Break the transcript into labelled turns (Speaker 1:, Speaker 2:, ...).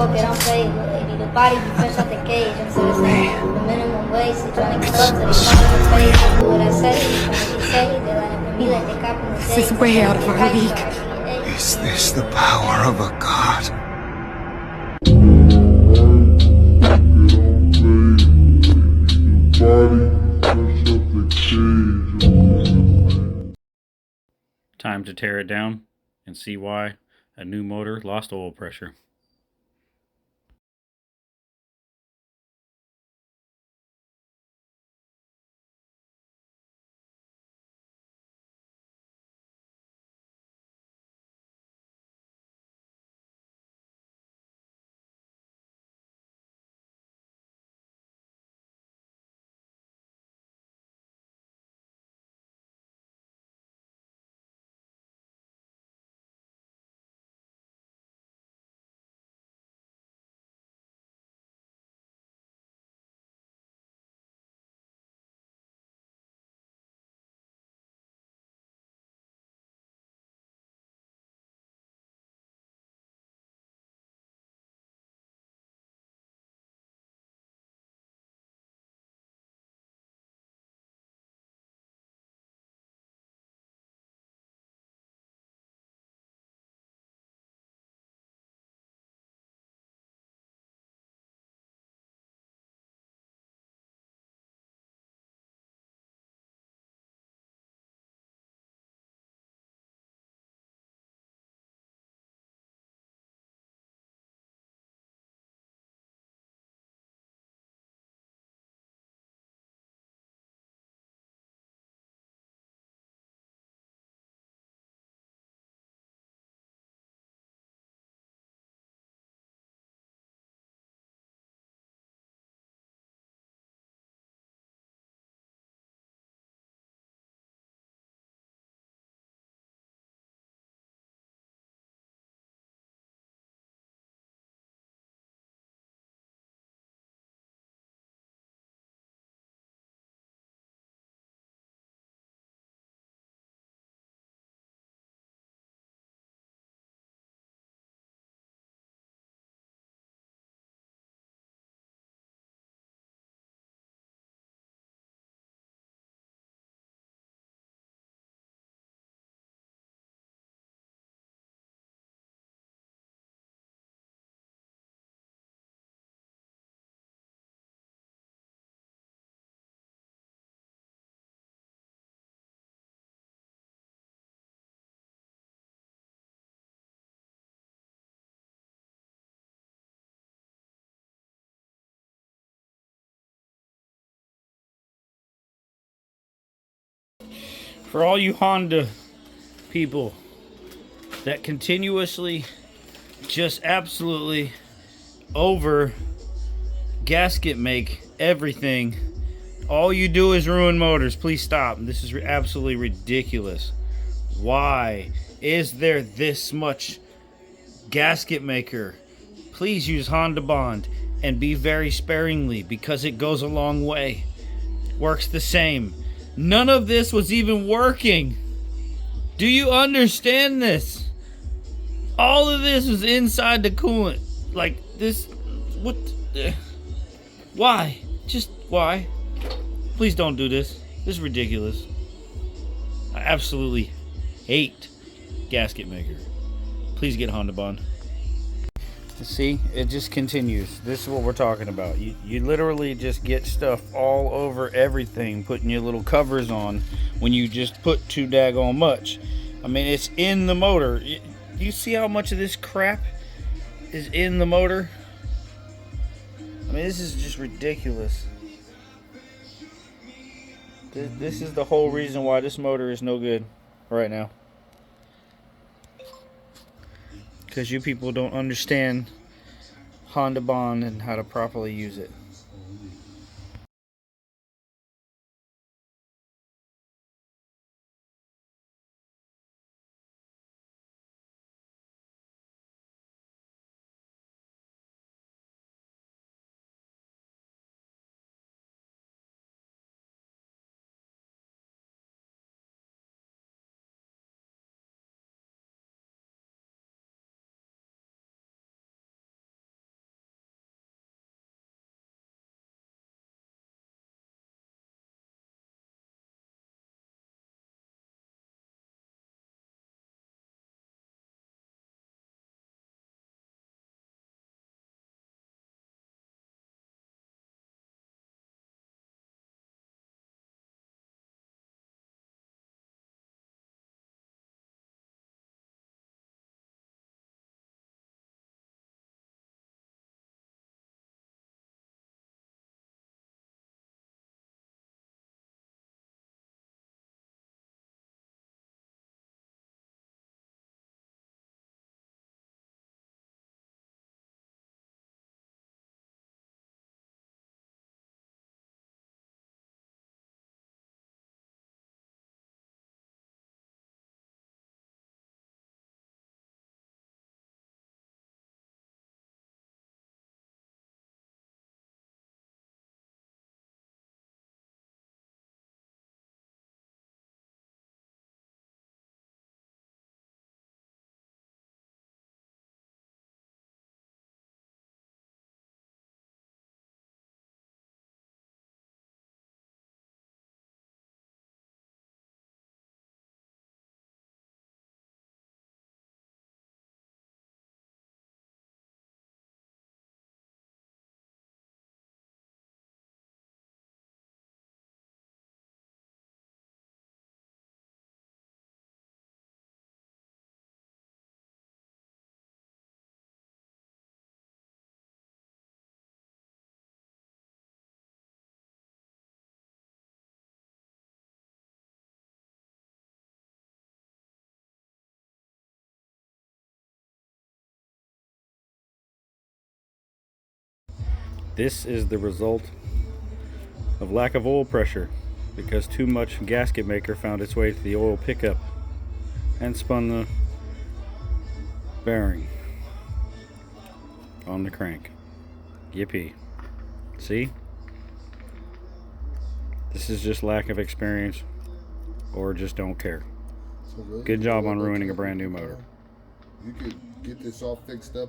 Speaker 1: fuck it, I'm paid. Lady, the body be fresh out the cage. I'm so the minimum wage. So trying to keep up to the front of the page. Do what I say. Trying to say they line up for me like they copping the
Speaker 2: This is way out of our league.
Speaker 3: Is this the power of a god?
Speaker 4: Time to tear it down and see why a new motor lost oil pressure. For all you Honda people that continuously just absolutely over gasket make everything, all you do is ruin motors. Please stop. This is absolutely ridiculous. Why is there this much gasket maker? Please use Honda Bond and be very sparingly because it goes a long way. Works the same. None of this was even working. Do you understand this? All of this was inside the coolant. Like this, what? Why? Just why? Please don't do this. This is ridiculous. I absolutely hate gasket maker. Please get Honda Bond. See, it just continues. This is what we're talking about. You literally just get stuff all over everything, putting your little covers on when you just put too daggone much. I mean, it's in the motor. You see how much of this crap is in the motor? I mean, this is just ridiculous. This is the whole reason why this motor is no good right now. Because you people don't understand Honda Bond and how to properly use it. This is the result of lack of oil pressure because too much gasket maker found its way to the oil pickup and spun the bearing on the crank. Yippee. See? This is just lack of experience or just don't care.
Speaker 5: So
Speaker 4: Good job on ruining a brand new motor.
Speaker 5: You could get this all fixed up.